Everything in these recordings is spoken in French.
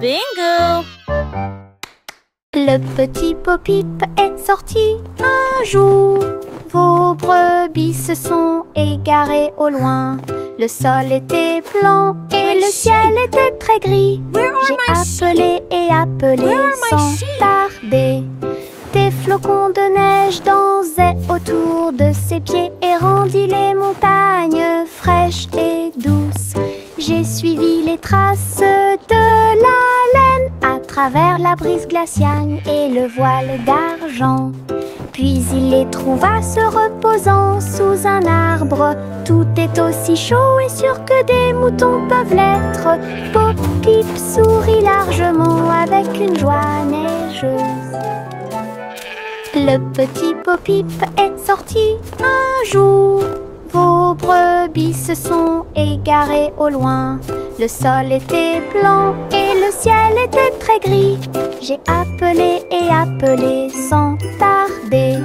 Bingo! Le petit Bo-Peep est sorti un jour. Vos brebis se sont égarées au loin. Le sol était blanc et le ciel était très gris. J'ai appelé et appelé sans tarder. Des flocons de neige dansaient autour de ses pieds et rendit les montagnes fraîches et douces. J'ai suivi les traces de la laine à travers la brise glaciale et le voile d'argent. Puis il les trouva se reposant sous un arbre. Tout est aussi chaud et sûr que des moutons peuvent l'être. Bo-Peep sourit largement avec une joie neigeuse. Le petit Bo-Peep est sorti un jour. Vos brebis se sont égarées au loin. Le sol était blanc et le ciel était très gris. J'ai appelé et appelé sans tarder.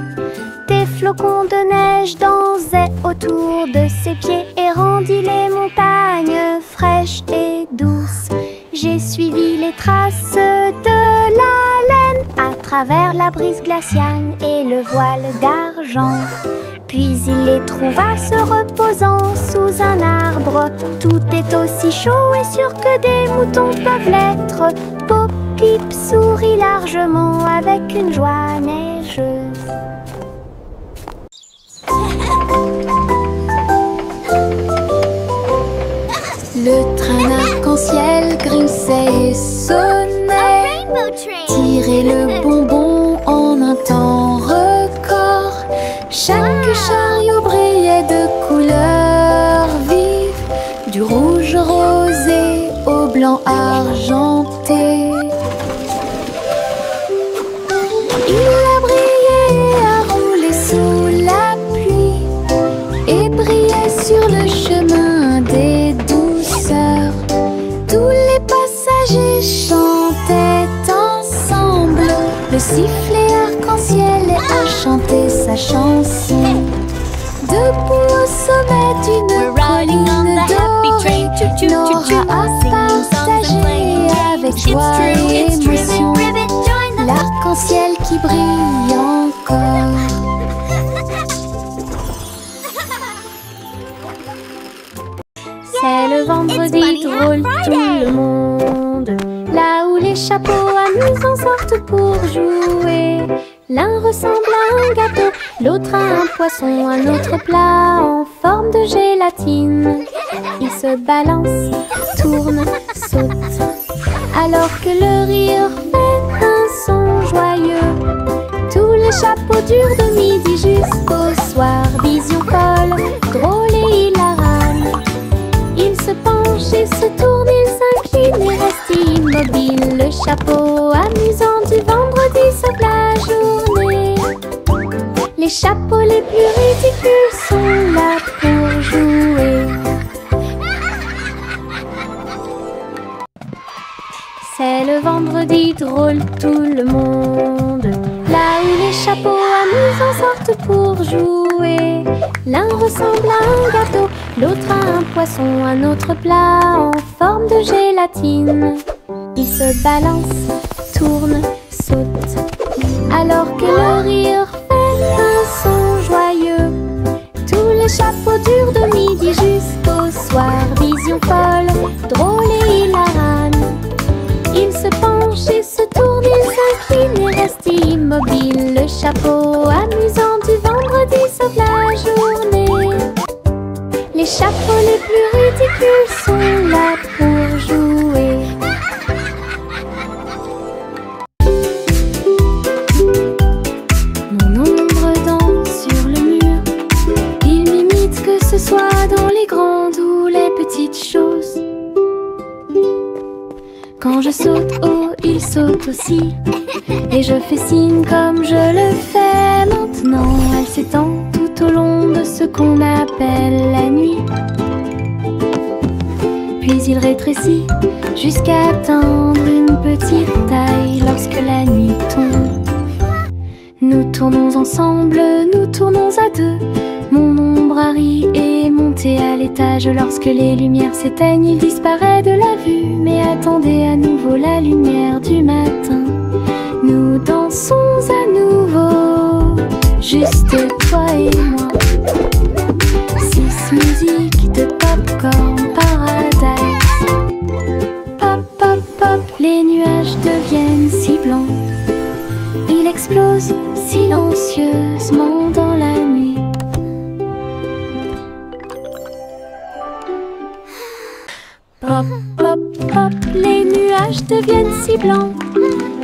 Des flocons de neige dansaient autour de ses pieds et rendit les montagnes fraîches et douces. J'ai suivi les traces de la laine à travers la brise glaciale et le voile d'argent. Puis il les trouva se reposant sous un arbre. Tout est aussi chaud et sûr que des moutons peuvent l'être. Bo-Peep sourit largement avec une joie neigeuse. Le train arc-en-ciel grinçait et sonnait. Tirait le bonbon en un temps record. Chaque chariot brillait de couleurs vives, du rouge rosé au blanc argenté. Il a brillé et a roulé sous la pluie et brillait sur le chemin des douceurs. Tous les passagers chantaient ensemble. Le sifflet arc-en-ciel a chanté sa chanson. Debout au sommet d'une colline dorée, Nora a partagé avec joie et émotion l'arc-en-ciel qui brille encore. C'est le vendredi drôle, tout le monde. Là où les chapeaux amusants sortent pour jouer. L'un ressemble à un gâteau, l'autre à un poisson, un autre plat en forme de gélatine. Ils se balancent, tournent, sautent, alors que le rire fait un son joyeux. Tous les chapeaux durent de midi jusqu'au soir. Vision folle, drôle et hilarane. Ils se penchent et se tournent, ils s'inclinent et restent immobiles. Le chapeau amusant du vendredi sauve la journée. Les chapeaux les plus ridicules sont là pour jouer. C'est le vendredi drôle, tout le monde. Là où les chapeaux amusants sortent pour jouer. L'un ressemble à un gâteau, l'autre à un poisson, un autre plat en forme de gélatine. Ils se balancent, tournent, sautent, alors que le rire fait un son joyeux. Tous les chapeaux durent de midi jusqu'au soir. Vision folle, drôle et hilarane. Ils se penchent et se tournent, ils s'inclinent et restent immobiles. Le chapeau amusant du vendredi sauve la journée. Les chapeaux les plus ridicules sont là pour jouer. Mon ombre danse sur le mur. Il m'imite que ce soit dans les grandes ou les petites choses. Quand je saute haut, il saute aussi. Et je fais signe comme je le fais maintenant. Elle s'étend tout au long de ce qu'on appelle la nuit. Puis il rétrécit jusqu'à atteindre une petite taille lorsque la nuit tombe. Nous tournons ensemble, nous tournons à deux. Mon ombre Harry et mon monter à l'étage. Lorsque les lumières s'éteignent, il disparaît de la vue. Mais attendez à nouveau la lumière du matin. Nous dansons à nouveau, juste toi et moi. 6 musiques de Popcorn Paradise. Pop, pop, pop, les nuages deviennent si blancs. Il explose silencieusement dans la nuit. Pop, pop, pop, les nuages deviennent si blancs.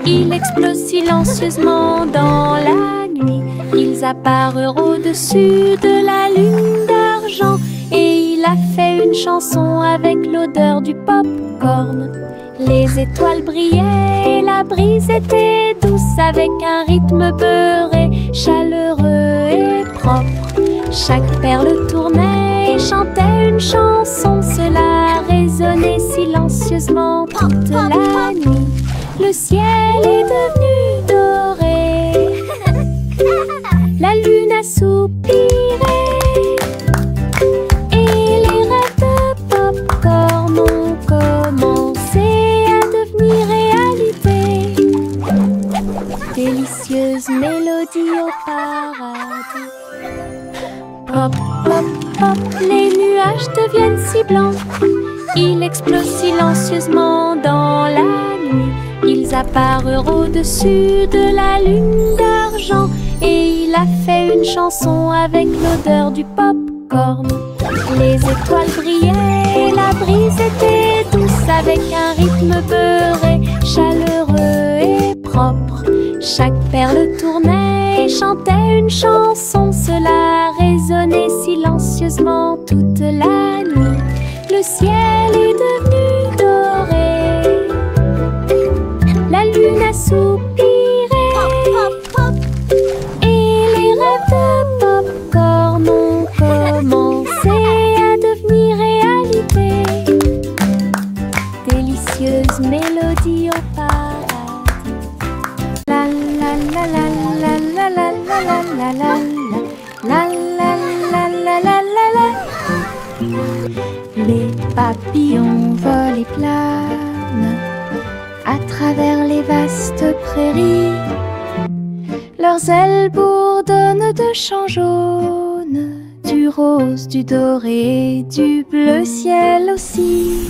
Il explose silencieusement dans la nuit. Ils apparurent au-dessus de la lune d'argent. Et il a fait une chanson avec l'odeur du popcorn. Les étoiles brillaient et la brise était douce, avec un rythme beurré, chaleureux et propre. Chaque perle tournait et chantait une chanson. Cela résonnait silencieusement toute la nuit. Le ciel est devenu doré. La lune a soupiré. Et les rêves de popcorn ont commencé à devenir réalité. Délicieuse mélodie au paradis. Pop, pop, pop, les nuages deviennent si blancs. Ils explosent silencieusement dans la nuit. Ils apparurent au-dessus de la lune d'argent. Et il a fait une chanson avec l'odeur du popcorn. Les étoiles brillaient et la brise était douce, avec un rythme beurré, chaleureux et propre. Chaque perle tournait et chantait une chanson. Cela résonnait silencieusement toute la nuit. Le ciel est devenu doré. La lune a soupiré. Et les rêves de popcorn ont commencé à devenir réalité. Délicieuse mélodie au paradis. La la la la la la la la la la la la la la la la la. Les papillons volent et planent à travers les vastes prairies. Leurs ailes bourdonnent de chants jaunes, du rose, du doré, du bleu ciel aussi.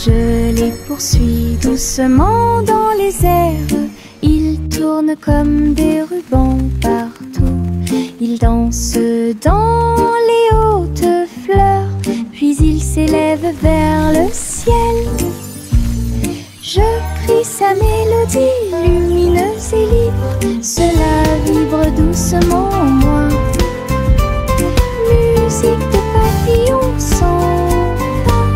Je les poursuis doucement dans les airs. Ils tournent comme des rubans partout. Ils dansent dans les hautes fleurs, puis ils s'élèvent vers le ciel. Je crie sa mélodie lumineuse et libre. Cela vibre doucement en moi. Musique de papillons sans fin.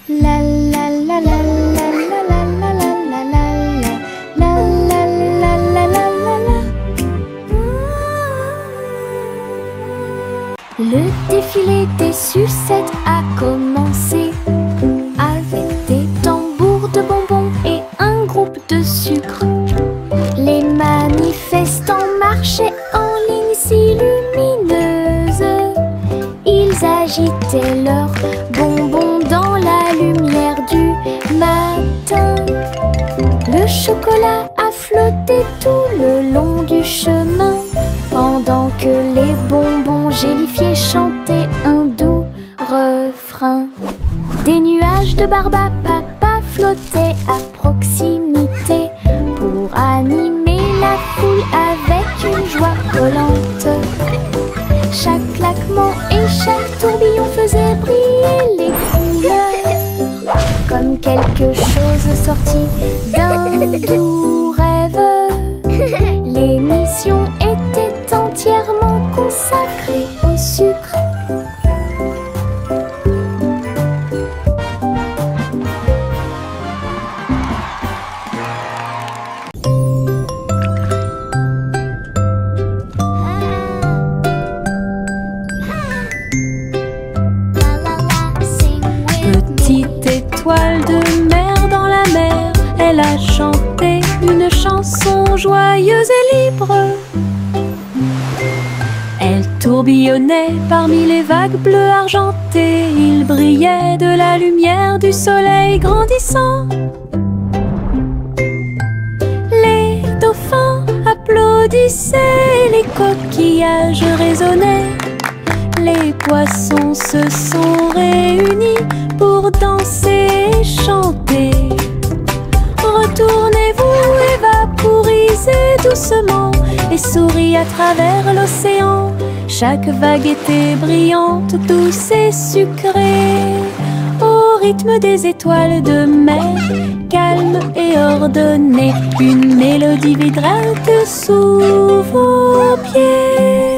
La la la la la la la la la la la la la la la la. Le défilé des sucettes a commencé, avec des tambours de bonbons et un groupe de sucre. Les manifestants marchaient en ligne si lumineuse. Ils agitaient leurs bonbons dans la lumière du matin. Le chocolat a flotté tout le long du chemin, pendant que les bonbons gélifiés chantaient un doux refrain. Des nuages de barbe à papa flottaient à proximité pour animer la foule avec une joie collante. Chaque claquement et chaque tourbillon faisait briller les couleurs, comme quelque chose sorti d'un doux rêve. L'émission était entièrement consacrée au sucre. Petite étoile de mer dans la mer, elle a chanté une chanson joyeuse et libre. tourbillonnait parmi les vagues bleues argentées. Il brillait de la lumière du soleil grandissant. Les dauphins applaudissaient, les coquillages résonnaient. Les poissons se sont réunis pour danser et chanter. Retournez-vous et vaporisez doucement et souriez à travers l'océan. Chaque vague était brillante, douce et sucrée, au rythme des étoiles de mer, calme et ordonnée. Une mélodie vibrante sous vos pieds.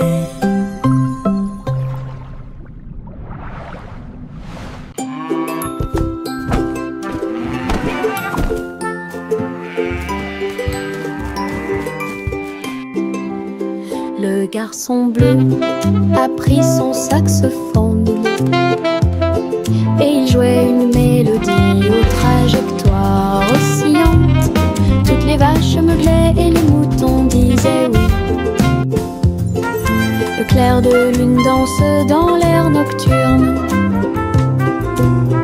Le garçon bleu a pris son saxophone et il jouait une mélodie aux trajectoires oscillantes. Toutes les vaches meuglaient et les moutons disaient oui. Le clair de lune danse dans l'air nocturne.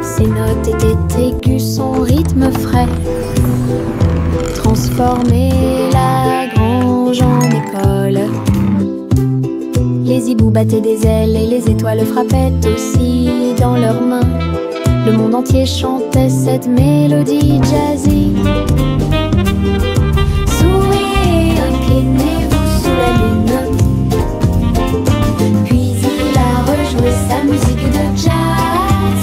Ses notes étaient aiguës, son rythme frais transformait la grange en école. Les hiboux battaient des ailes et les étoiles frappaient aussi dans leurs mains. Le monde entier chantait cette mélodie jazzy. Souriez, inclinez-vous sous la lune. Puis il a rejoué sa musique de jazz.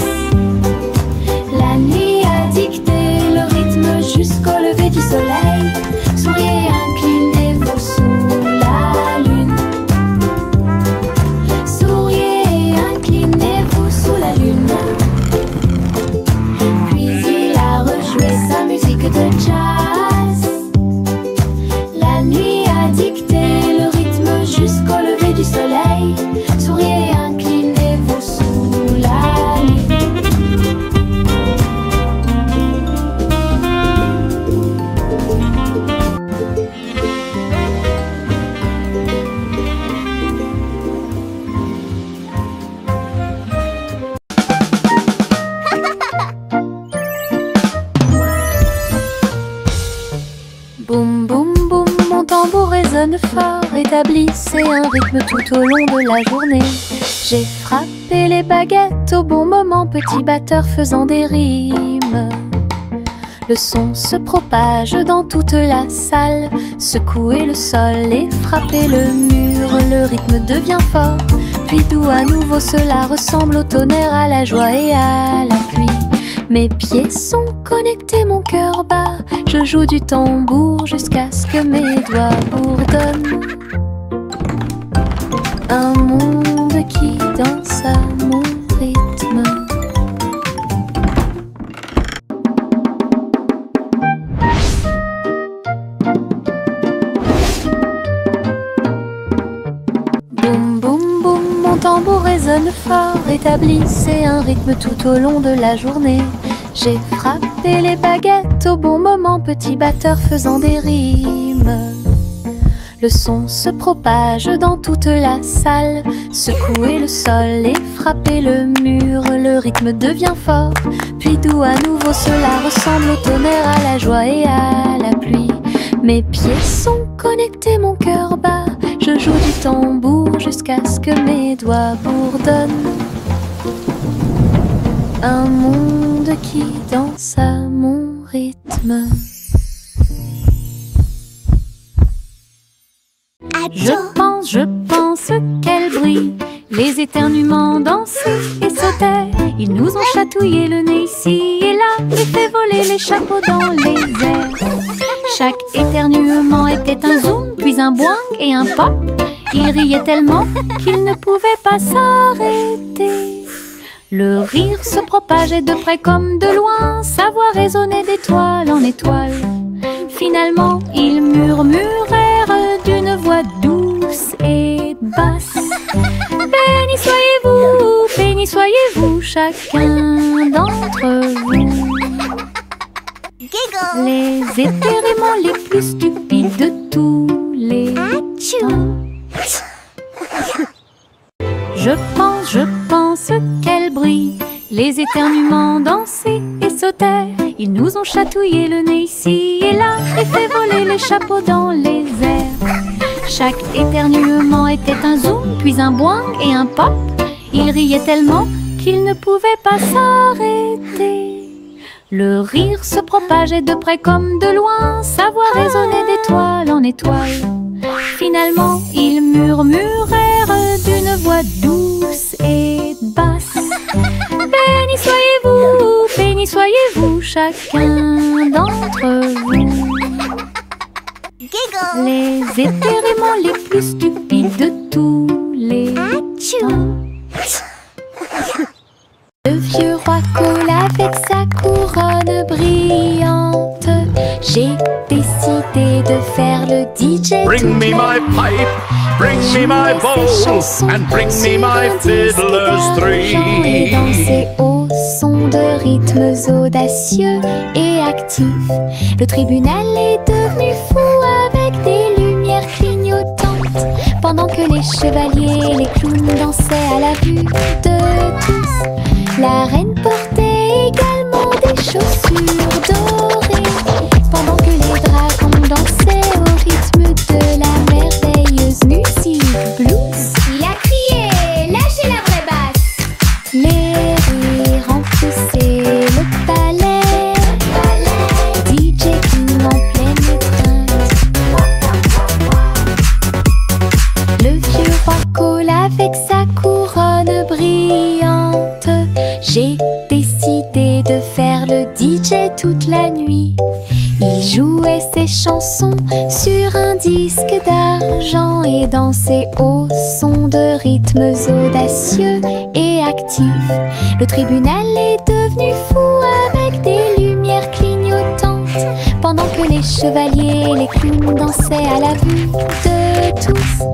La nuit a dicté le rythme jusqu'au lever du soleil. Souriez, inclinez-vous sous la lune. Souriez, inclinez-vous sous la lune. Puis il a rejoué sa musique de jazz. La nuit a dicté le rythme jusqu'au lever du soleil. Souriez, inclinez-vous sous la lune. Boum boum boum, mon tambour résonne fort, établissez un rythme tout au long de la journée. J'ai frappé les baguettes au bon moment, petit batteur faisant des rimes. Le son se propage dans toute la salle, secouez le sol et frappez le mur. Le rythme devient fort, puis doux à nouveau, cela ressemble au tonnerre, à la joie et à la pluie. Mes pieds sont connectés, mon cœur bat. Je joue du tambour jusqu'à ce que mes doigts bourdonnent. Un monde qui danse à mon rythme. Boum boum boum, mon tambour résonne fort, établissez un rythme tout au long de la journée. J'ai frappé les baguettes au bon moment, petit batteur faisant des rimes. Le son se propage dans toute la salle, secouez le sol et frappez le mur. Le rythme devient fort, puis doux à nouveau, cela ressemble au tonnerre, à la joie et à la pluie. Mes pieds sont connectés, mon cœur bat. Je joue du tambour jusqu'à ce que mes doigts bourdonnent. Un monde qui danse à mon rythme. Je pense qu'elle brille. Les éternuements dansaient et sautaient. Ils nous ont chatouillé le nez ici et là, et fait voler les chapeaux dans les airs. Chaque éternuement était un zoom, puis un boing et un pop. Ils riaient tellement qu'ils ne pouvaient pas s'arrêter. Le rire se propageait de près comme de loin, sa voix résonnait d'étoile en étoile. Finalement, ils murmurèrent d'une voix douce et basse. Béni soyez-vous, chacun d'entre vous. Les éternuements les plus stupides de tous les temps. je pense qu'elle brille. Les éternuements dansaient et sautaient. Ils nous ont chatouillé le nez ici et là et fait voler les chapeaux dans les airs. Chaque éternuement était un zoom, puis un boing et un pop. Ils riaient tellement qu'ils ne pouvaient pas s'arrêter. Le rire se propageait de près comme de loin, sa voix résonnait d'étoile en étoile. Finalement, ils murmurèrent d'une voix douce et basse. Béni soyez-vous, chacun d'entre vous. Les éternuements les plus stupides de tous les temps. Le vieux roi colle avec sa couronne brillante. J'ai décidé de faire le DJ. Bring me my pipe, bring me my bowl, and bring me my fiddlers three. Et danser au son de rythmes audacieux et actifs. Le tribunal est devenu fou avec des lumières clignotantes, pendant que les chevaliers et les clowns dansaient à la vue de tous. La reine portait également des chaussures dorées, pendant que les dragons dansaient au rythme de la merveilleuse musique blues. Il a crié, lâchez la vraie basse. Les rires remplissaient le palais, DJ King en pleine étreinte. Le vieux roi colle avec sa couronne brillante. J'ai décidé de faire le DJ toute la nuit. Il jouait ses chansons sur un disque d'argent et dansait au son de rythmes audacieux et actifs. Le tribunal est devenu fou avec des lumières clignotantes, pendant que les chevaliers et les clowns dansaient à la vue de tous.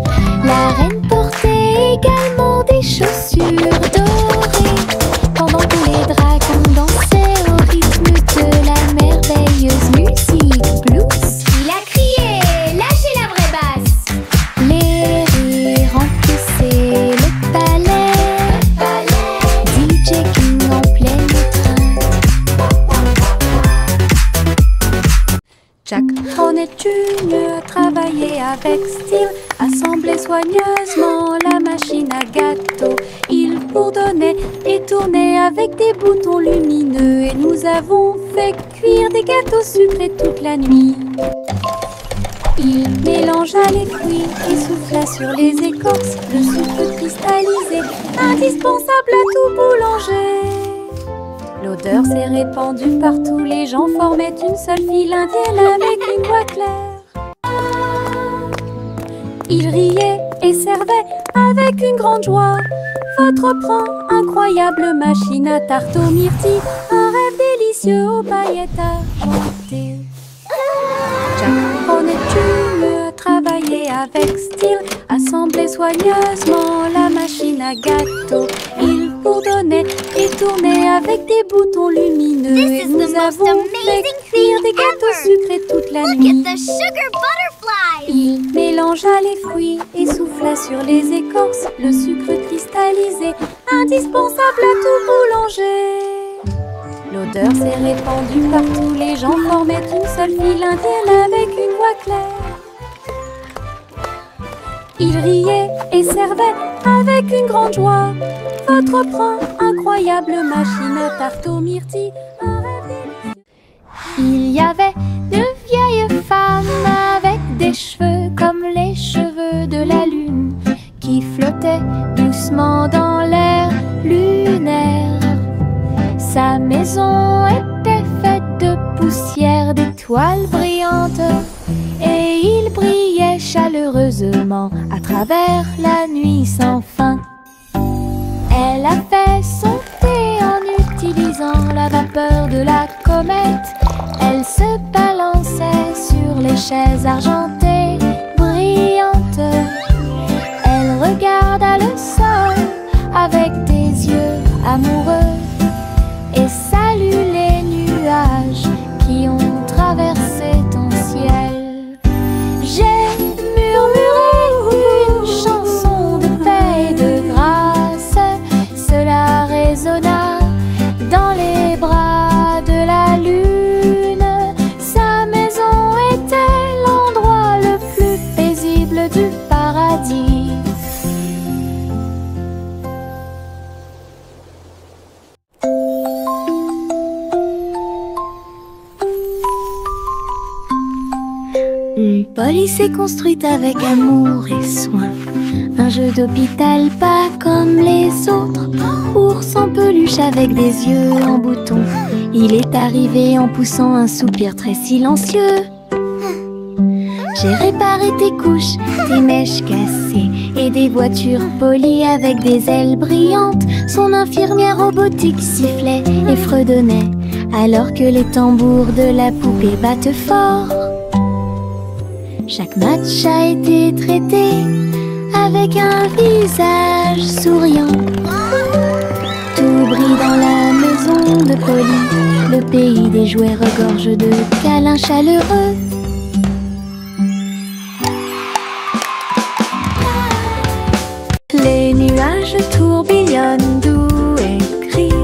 La reine portait également des chaussures dorées, pendant que les dragons dansaient au rythme de la merveilleuse musique blues. Il a crié, lâchez la vraie basse. Les rires remplissaient le palais, DJ King en pleine étreinte. Jack Hornet Jr. travaillait avec style, assemblait soigneusement la machine à gâteau. Il bourdonnait et tournait avec des boutons lumineux, et nous avons fait cuire des gâteaux sucrés toute la nuit. Il mélangea les fruits et souffla sur les écorces le sucre cristallisé, indispensable à tout boulanger. L'odeur s'est répandue partout, les gens formaient une seule file indienne avec une voix claire. Il riait et servait avec une grande joie. Votre pran, incroyable machine à tarte aux myrtilles, un rêve délicieux aux paillettes argentées. Jack Hornet Jr. travaillait avec style, assemblait soigneusement la machine à gâteau. Il bourdonnait et tournait avec des boutons lumineux, et nous avons fait cuire des gâteaux sucrés toute la nuit. Il mélangea les fruits et souffla sur les écorces le sucre cristallisé, indispensable à tout boulanger. L'odeur s'est répandue partout, les gens formaient une seule file indienne avec une voix claire. Il riait et servait avec une grande joie. Votre pran, incroyable machine à tarte aux myrtilles, un rêve délicieux. Il y avait de vieilles femmes avec des cheveux comme les cheveux de la lune, qui flottaient doucement dans l'air lunaire. Sa maison était faite de poussière, d'étoiles brillantes, et il brillait chaleureusement à travers la nuit sans fin. Elle a fait son thé en utilisant la vapeur de la comète. Elle se balançait sur les chaises argentées brillantes. Elle regarda le sol avec des yeux amoureux et salue les nuages qui ont traversé ton ciel. J'ai murmuré une chanson de paix et de grâce Polly s'est construite avec amour et soin un jeu d'hôpital pas comme les autres. Ours en peluche avec des yeux en bouton. Il est arrivé en poussant un soupir très silencieux. J'ai réparé tes couches, tes mèches cassées et des voitures polies avec des ailes brillantes. Son infirmière robotique sifflait et fredonnait alors que les tambours de la poupée battent fort. Chaque match a été traité avec un visage souriant. Tout brille dans la maison de Polly. Le pays des jouets regorge de câlins chaleureux. Les nuages tourbillonnent doux et gris,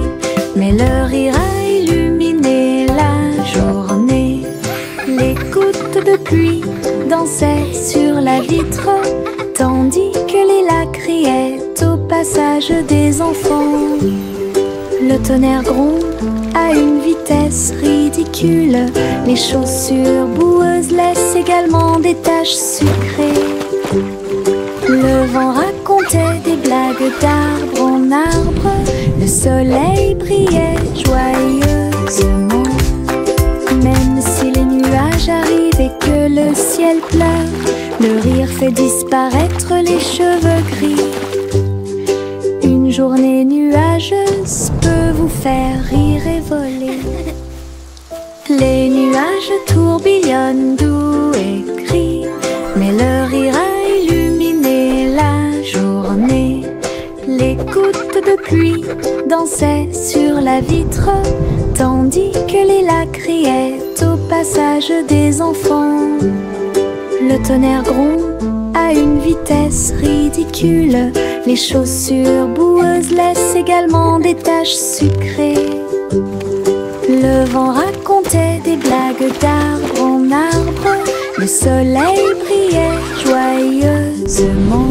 mais leur rire a illuminé la journée. Les gouttes de pluie dansaient sur la vitre, tandis que les lacs criaient au passage des enfants. Le tonnerre gronde à une vitesse ridicule. Les chaussures boueuses laissent également des taches sucrées. Le vent racontait des blagues d'arbre en arbre. Le soleil brillait joyeusement. Même si les nuages arrivent et que le ciel pleure, le rire fait disparaître les cheveux gris. Une journée nuageuse peut vous faire rire et voler. Les nuages tourbillonnent doux et gris, mais leur rire a illuminé la journée. Les gouttes de pluie dansaient sur la vitre, tandis que les lacs criaient au passage des enfants. Le tonnerre gronde à une vitesse ridicule. Les chaussures boueuses laissent également des taches sucrées. Le vent racontait des blagues d'arbre en arbre. Le soleil brillait joyeusement.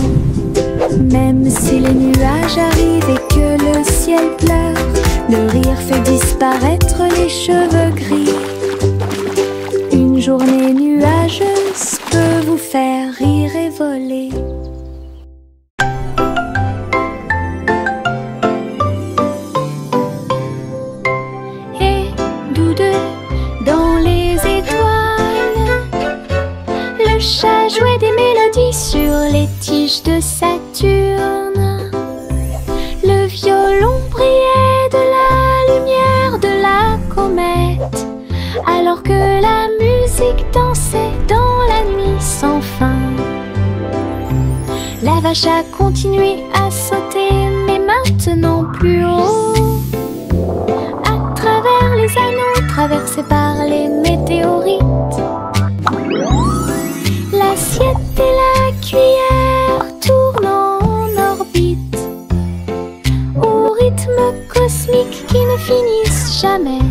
Même si les nuages arrivent et que le ciel pleure, le rire fait disparaître les cheveux gris. Une journée nuageuse peut vous faire rire et voler. Et doudeux dans les étoiles, le chat jouait des mélodies sur les tiges de Saturne. Le violon brillait de la lumière de la comète, alors que la musique dansait dans la nuit sans fin. La vache a continué à sauter, mais maintenant plus haut, à travers les anneaux traversés par les météorites. L'assiette et la cuillère tournent en orbite, au rythme cosmique qui ne finissent jamais.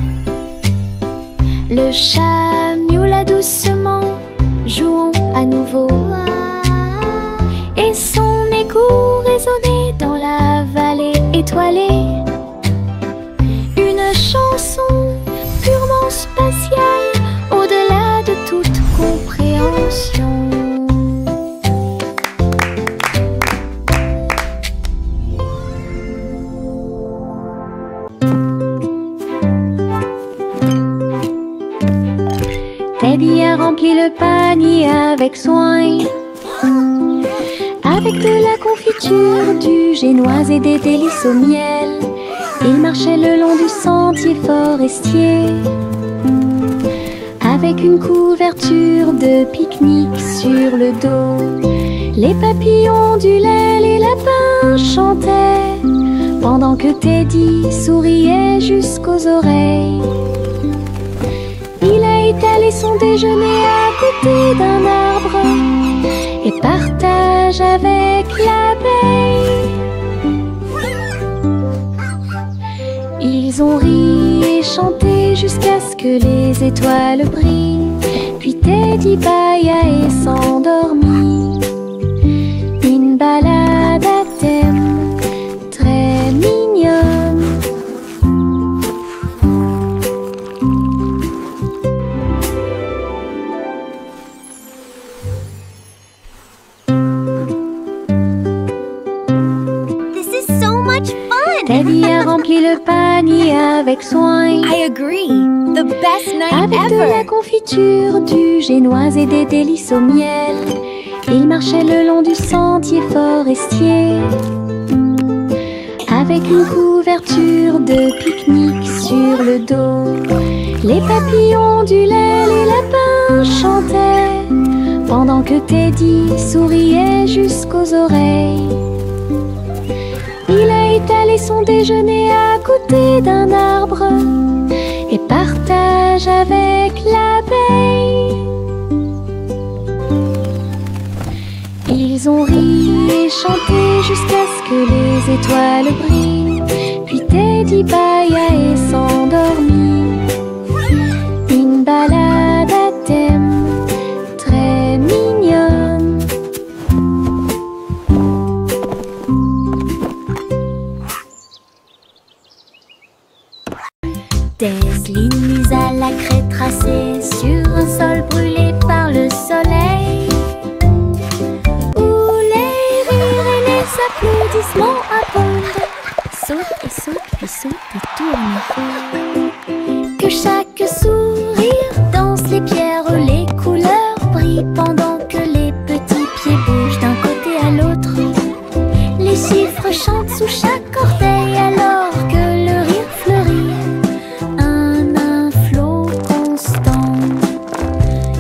Le chat miaula doucement, jouons à nouveau. Et son écho résonnait dans la vallée étoilée. Une chanson purement spatiale, au-delà de toute compréhension. Teddy a rempli le panier avec soin, avec de la confiture, du génoise et des délices au miel. Il marchait le long du sentier forestier, avec une couverture de pique-nique sur le dos. Les papillons ondulaient, les lapins chantaient, pendant que Teddy souriait jusqu'aux oreilles. Il a étalé son déjeuner à côté d'un arbre et partage avec l'abeille. Ils ont ri et chanté jusqu'à ce que les étoiles brillent. Puis Teddy bâilla et s'endormit. Une balade à thème très mignonne. Teddy a rempli le panier avec soin. I agree. The best night Avec de la ever. confiture, du génoise et des délices au miel, il marchait le long du sentier forestier, avec une couverture de pique-nique sur le dos. Les papillons du lait, les lapins chantaient, pendant que Teddy souriait jusqu'aux oreilles. Il a étalé son déjeuner à côté d'un arbre et partage avec l'abeille. Ils ont ri et chanté jusqu'à ce que les étoiles brillent. Puis Teddy bâilla et s'endormit. Une balade à thème très mignonne. Des lignes mises à la craie tracées sur un sol brûlé par le soleil, où les rires et les applaudissements abondent. Saute et saute, puis saute et tourne. Que chaque sourire danse les pierres, les couleurs brillent pendant que les petits pieds bougent d'un côté à l'autre. Les chiffres chantent sous chaque orteil alors que le rire fleurit. Un flot constant.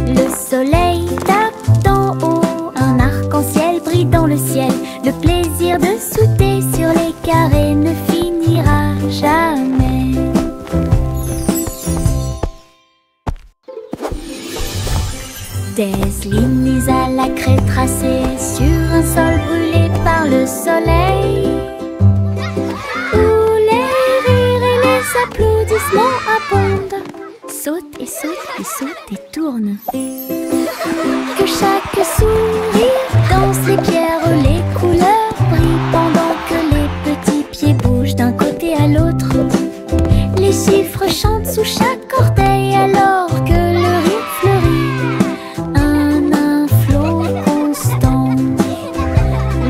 Le soleil tape d'en haut, un arc-en-ciel brille dans le ciel. Le plaisir de sauter sur les carrés ne finira jamais. Des lignes mises à la craie tracées sur un sol brûlé par le soleil, où les rires et les applaudissements abondent. Saute et saute et saute et tourne. Que chaque sourire danse les pierres, les couleurs brillent pendant que les petits pieds bougent d'un côté à l'autre. Les chiffres chantent sous chaque orteil alors que le rire fleurit. Un flot constant.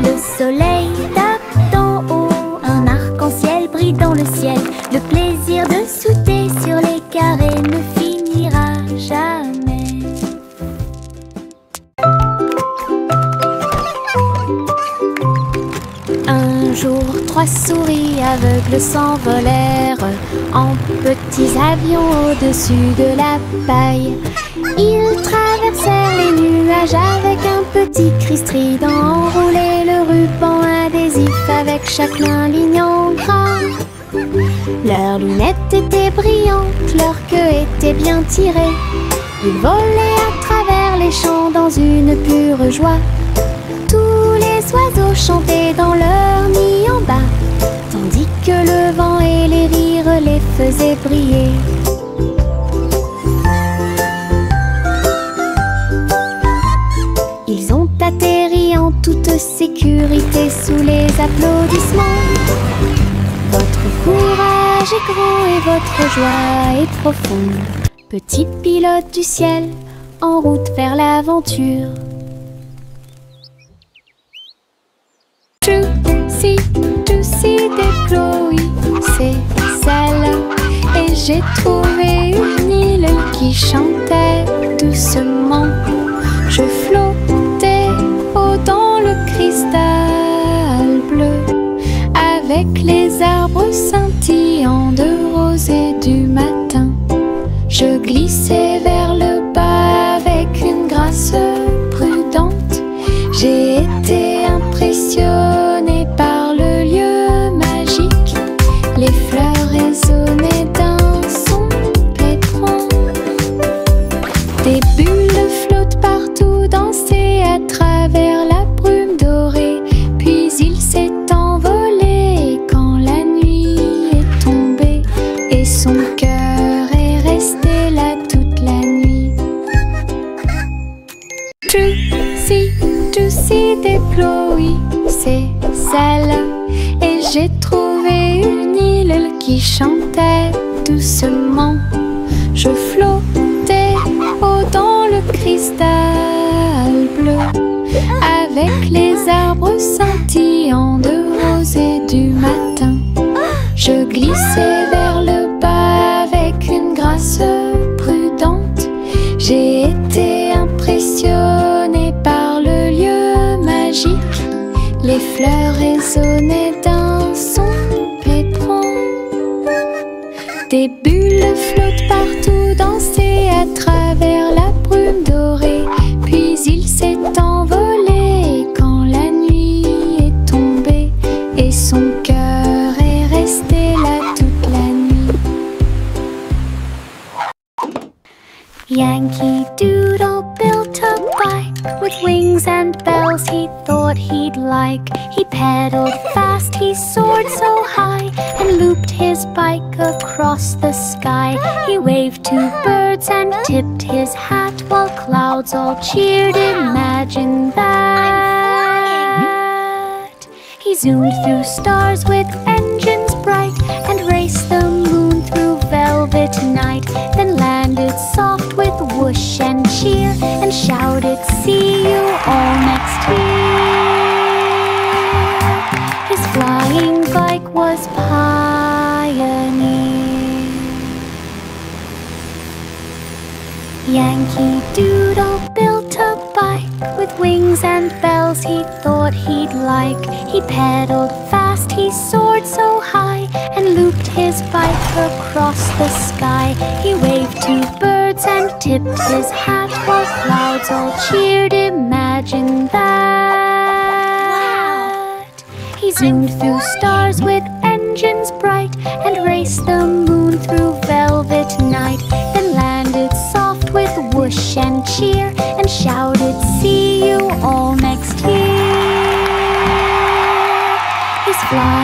Le soleil tape d'en haut, un arc-en-ciel brille dans le ciel. Le plaisir de sauter sur les carrés ne finira jamais. Un jour, 3 souris aveugles s'envolèrent en petits avions au-dessus de la paille. Ils traversèrent les nuages avec un petit cri strident, enroulé le ruban adhésif avec chaque main ligne en gras. Leurs lunettes étaient brillantes, leur queue était bien tirée. Ils volaient à travers les champs dans une pure joie. Tous les oiseaux chantaient dans leur nid en bas, tandis que le vent et les rires les faisaient briller. Ils ont atterri en toute sécurité sous les applaudissements. Votre courage est grand et votre joie est profonde. Petits pilotes du ciel, en route vers l'aventure. Juicy des Chloé, c'est celle. Et j'ai trouvé une île qui chantait doucement. Je flottais haut dans le cristal bleu, avec les arbres scintillants de rosée du matin. Je glissais vers le bas avec une grâce prudente. J'ai été impressionnée par le lieu magique. Les fleurs résonnaient d'un son pétrant. Des bulles flottent partout, dansaient à travers la brume dorée. Puis il s'est envolé quand la nuit est tombée, et son cœur est resté là toute la nuit. Juicy des Chloé, c'est celle. Et j'ai trouvé une île qui chantait doucement. Je flottais haut dans le cristal bleu, avec les arbres scintillants de rosée du matin. Je glissais vers le bas avec une grâce prudente. J'ai été impressionnée par le lieu magique. Les fleurs résonnaient d'un son pétrant. Des bulles flottent partout, dansaient à travers la brume dorée. Puis il s'est envolé quand la nuit est tombée. Et son cœur est resté là toute la nuit. Yankee Doodle built a bike with wings and bells he thought he'd like. He pedaled fast, he soared so high, and looped his bike across the sky. He waved to birds and tipped his hat while clouds all cheered. Imagine that. He zoomed through stars with engines bright and raced the moon through velvet night. Then landed soft with whoosh and cheer and shouted, "See you all next year." His flying bike was Pioneer. Yankee Doodle built a bike with wings and bells he thought he'd like. He pedaled fast, he soared so high, and looped his bike across the sky. He waved to birds and tipped his hat while clouds all cheered. Imagine that. He zoomed through stars with engines bright and raced the moon through velvet night. Then landed soft with whoosh and cheer and shouted, "See you all next year." His fly